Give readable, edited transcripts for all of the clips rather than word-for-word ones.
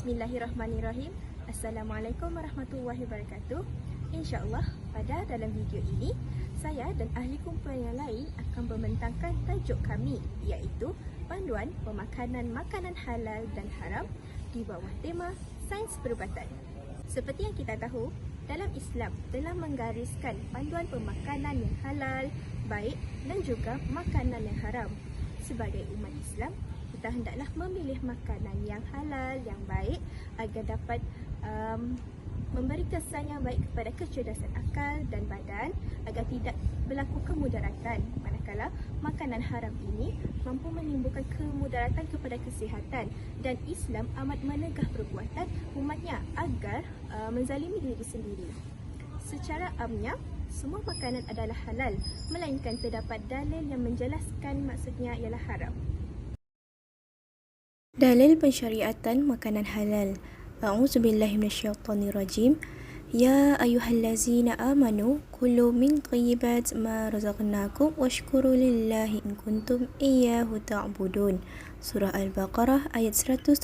Bismillahirrahmanirrahim. Assalamualaikum warahmatullahi wabarakatuh. InsyaAllah pada dalam video ini saya dan ahli kumpulan yang lain akan membentangkan tajuk kami, iaitu panduan pemakanan makanan halal dan haram di bawah tema sains perubatan. Seperti yang kita tahu, dalam Islam telah menggariskan panduan pemakanan yang halal, baik dan juga makanan yang haram. Sebagai umat Islam, kita hendaklah memilih makanan yang halal, yang baik agar dapat memberi kesan yang baik kepada kecerdasan akal dan badan agar tidak berlaku kemudaratan. Manakala makanan haram ini mampu menimbulkan kemudaratan kepada kesihatan, dan Islam amat menegah perbuatan umatnya agar menzalimi diri sendiri. Secara amnya, semua makanan adalah halal, melainkan terdapat dalil yang menjelaskan maksudnya ialah haram. Dalil pensyariatan makanan halal. A'udzubillahi minasyaitonirrajim. Ya ayyuhallazina amanu kulu min thayyibat ma razaqnakum washkuru lillahi in kuntum iyyahu ta'budun. Surah Al-Baqarah ayat 172.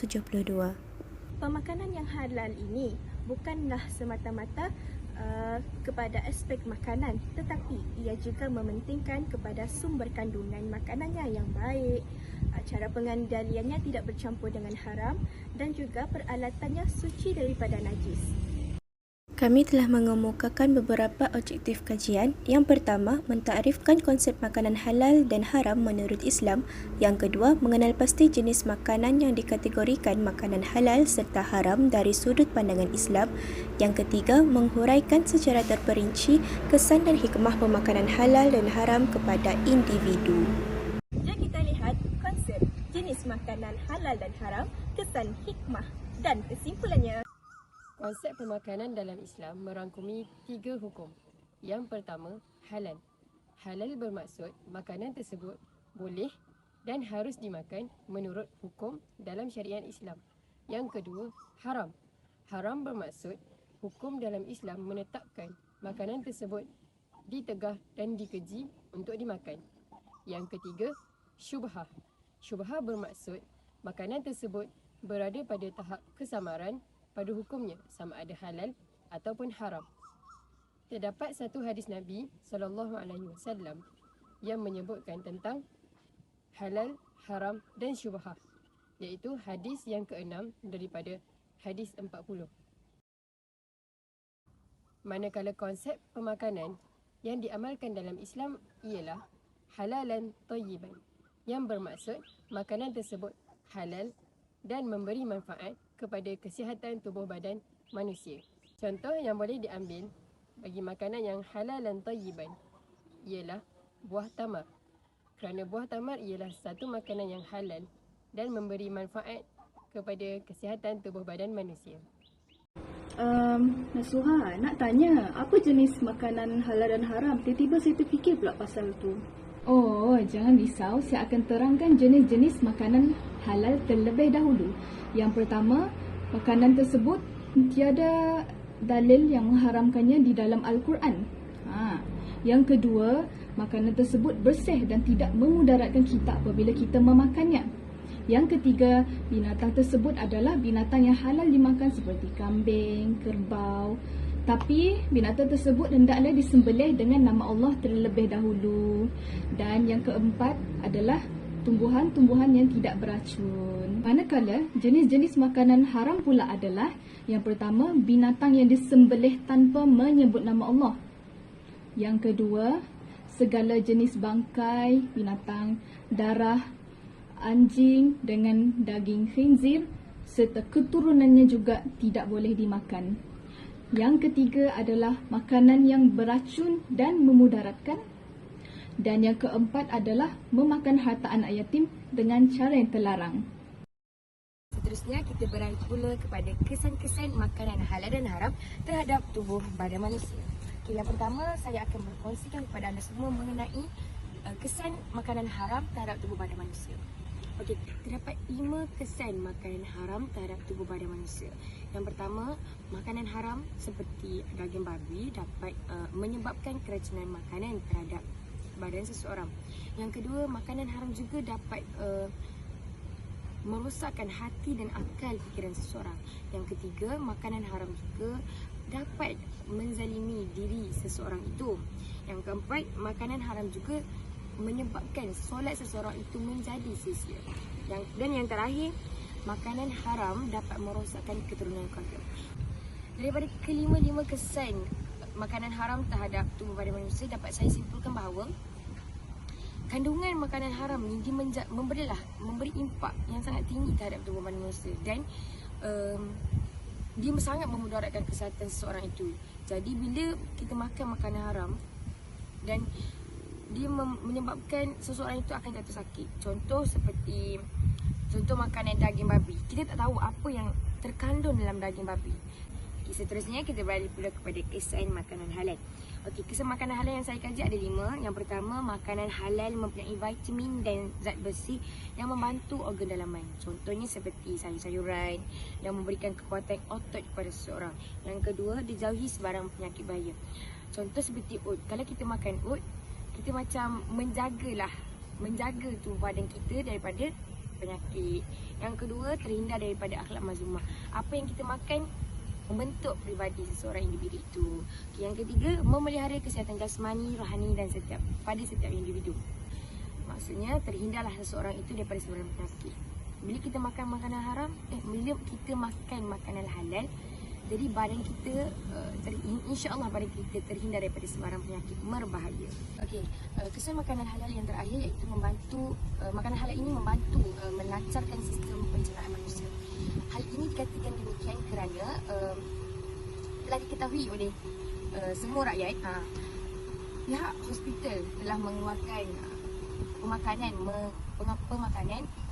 Pemakanan yang halal ini bukanlah semata-mata kepada aspek makanan, tetapi ia juga mementingkan kepada sumber kandungan makanannya yang baik, cara pengendaliannya tidak bercampur dengan haram, dan juga peralatannya suci daripada najis. Kami telah mengemukakan beberapa objektif kajian. Yang pertama, mentakrifkan konsep makanan halal dan haram menurut Islam. Yang kedua, mengenal pasti jenis makanan yang dikategorikan makanan halal serta haram dari sudut pandangan Islam. Yang ketiga, menghuraikan secara terperinci kesan dan hikmah pemakanan halal dan haram kepada individu. Jom kita lihat konsep jenis makanan halal dan haram, kesan, hikmah dan kesimpulannya. Konsep pemakanan dalam Islam merangkumi 3 hukum. Yang pertama, halal. Halal bermaksud makanan tersebut boleh dan harus dimakan menurut hukum dalam syariat Islam. Yang kedua, haram. Haram bermaksud hukum dalam Islam menetapkan makanan tersebut ditegah dan dikeji untuk dimakan. Yang ketiga, syubhah. Syubhah bermaksud makanan tersebut berada pada tahap kesamaran pada hukumnya, sama ada halal ataupun haram. Terdapat satu hadis Nabi SAW yang menyebutkan tentang halal, haram dan syubhah, iaitu hadis yang ke-6 daripada hadis 40. Manakala konsep pemakanan yang diamalkan dalam Islam ialah halalan thayyiban, yang bermaksud makanan tersebut halal dan memberi manfaat kepada kesihatan tubuh badan manusia. Contoh yang boleh diambil bagi makanan yang halal dan thayyiban ialah buah tamar. Kerana buah tamar ialah satu makanan yang halal dan memberi manfaat kepada kesihatan tubuh badan manusia. Nasuha, nak tanya, apa jenis makanan halal dan haram? Tiba-tiba saya terfikir pula pasal tu. Oh, jangan risau, saya akan terangkan jenis-jenis makanan halal terlebih dahulu. Yang pertama, makanan tersebut tiada dalil yang mengharamkannya di dalam Al-Quran. Yang kedua, makanan tersebut bersih dan tidak memudaratkan kita apabila kita memakannya. Yang ketiga, binatang tersebut adalah binatang yang halal dimakan seperti kambing, kerbau. Tapi binatang tersebut hendaklah disembelih dengan nama Allah terlebih dahulu. Dan yang keempat adalah tumbuhan-tumbuhan yang tidak beracun. Manakala jenis-jenis makanan haram pula adalah yang pertama, binatang yang disembelih tanpa menyebut nama Allah. Yang kedua, segala jenis bangkai binatang, darah anjing dengan daging khinzir serta keturunannya juga tidak boleh dimakan. Yang ketiga adalah makanan yang beracun dan memudaratkan. Dan yang keempat adalah memakan harta anak yatim dengan cara yang terlarang. Seterusnya, kita beralih pula kepada kesan-kesan makanan halal dan haram terhadap tubuh badan manusia. Yang pertama, saya akan berkongsikan kepada anda semua mengenai kesan makanan haram terhadap tubuh badan manusia. Okey, terdapat 5 kesan makanan haram terhadap tubuh badan manusia. Yang pertama, makanan haram seperti daging babi dapat menyebabkan keracunan makanan terhadap badan seseorang. Yang kedua, makanan haram juga dapat merosakkan hati dan akal fikiran seseorang. Yang ketiga, makanan haram juga dapat menzalimi diri seseorang itu. Yang keempat, makanan haram juga menyebabkan solat seseorang itu menjadi sia-sia. Dan yang terakhir, makanan haram dapat merosakkan keturunan keluarga. Daripada kelima-lima kesan makanan haram terhadap tubuh badan manusia, dapat saya simpulkan bahawa kandungan makanan haram ni dia memberi impak yang sangat tinggi terhadap tubuh badan manusia, dan dia sangat memudaratkan kesihatan seseorang itu. Jadi bila kita makan makanan haram dan dia menyebabkan seseorang itu akan jatuh sakit. Contoh makanan daging babi. Kita tak tahu apa yang terkandung dalam daging babi. Okay, seterusnya kita beralih pula kepada kesan makanan halal. Okey, kesan makanan halal yang saya kaji ada 5. Yang pertama, makanan halal mempunyai vitamin dan zat besi yang membantu organ dalaman. Contohnya seperti sayur-sayuran yang memberikan kekuatan otot kepada seseorang. Yang kedua, dijauhi sebarang penyakit bahaya. Contoh seperti oat. Kalau kita makan oat, kita macam menjaga tubuh badan kita daripada penyakit. Yang kedua, terhindar daripada akhlak mazmumah. Apa yang kita makan membentuk pribadi seseorang individu itu. Okay, yang ketiga, memelihara kesihatan jasmani, rohani dan pada setiap individu. Maksudnya terhindarlah seseorang itu daripada sebarang penyakit. Bila kita makan makanan haram, bila kita makan makanan halal, jadi badan kita insya-Allah badan kita terhindar daripada sebarang penyakit berbahaya. Okey, kesan makanan halal yang terakhir iaitu makanan halal ini membantu melancarkan sistem pencernaan manusia. Hal ini dikatakan demikian kerana telah diketahui oleh semua rakyat, pihak hospital telah mengeluarkan pemakanan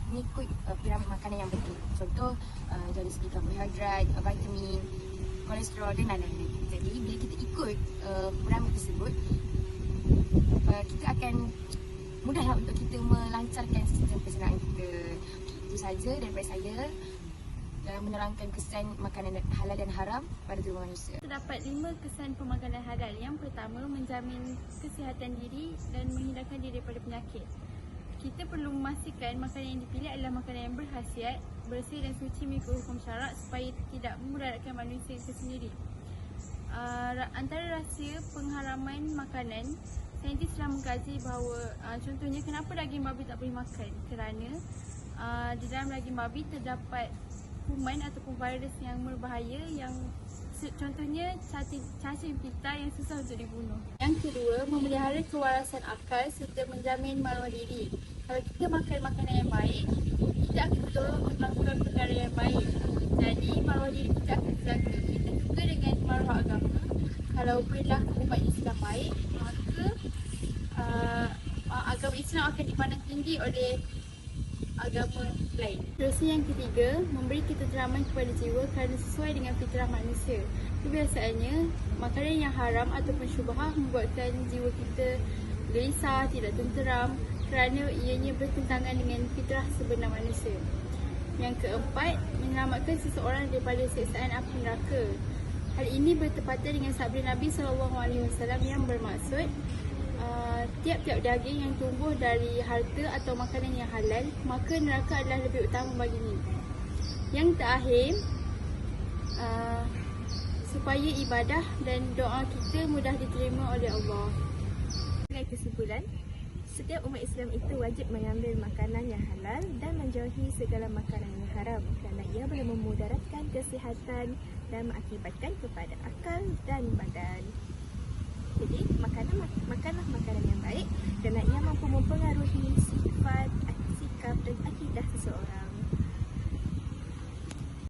mengikut piramid makanan yang betul. Contoh dari segi karbohidrat, vitamin, kolesterol dan lain-lain. Jadi bila kita ikut piramid tersebut, kita akan mudahlah untuk kita melancarkan sistem pencernaan kita. Itu saja daripada saya dalam menerangkan kesan makanan halal dan haram pada tubuh manusia. Terdapat 5 kesan pemakanan halal. Yang pertama, menjamin kesihatan diri dan menghindarkan diri daripada penyakit. Kita perlu memastikan makanan yang dipilih adalah makanan yang berkhasiat, bersih dan suci mengikut hukum syarak supaya tidak memudaratkan manusia itu sendiri. Antara rahsia pengharaman makanan, saintis telah mengkaji bahawa contohnya kenapa daging babi tak boleh makan, kerana di dalam daging babi terdapat kuman ataupun virus yang berbahaya, yang contohnya cacing pita yang susah untuk dibunuh. Yang kedua, memelihara kewarasan akal serta menjamin maruah diri. Kalau kita makan makanan yang baik, kita akan tolong melakukan perkara yang baik. Jadi maruah diri kita akan terjaga. Kita juga dengan maruah agama. Kalau perilaku umat Islam baik, maka agama Islam akan dipandang tinggi oleh agama lain. Terusnya yang ketiga, memberi ketenteraman kepada jiwa kerana sesuai dengan fitrah manusia. Kebiasaannya, makanan yang haram ataupun syubhah membuatkan jiwa kita gelisah, tidak tenteram kerana ianya bertentangan dengan fitrah sebenar manusia. Yang keempat, menyelamatkan seseorang daripada siksaan api neraka. Hal ini bertepatan dengan sabda Nabi SAW yang bermaksud tiap-tiap daging yang tumbuh dari harta atau makanan yang halal, maka neraka adalah lebih utama baginya. Yang terakhir, supaya ibadah dan doa kita mudah diterima oleh Allah. Sebagai kesimpulan, setiap umat Islam itu wajib mengambil makanan yang halal dan menjauhi segala makanan yang haram kerana ia boleh memudaratkan kesihatan dan mengakibatkan kepada akal dan badan. Jadi, makanlah makanan yang baik kerana ia mampu mempengaruhi sifat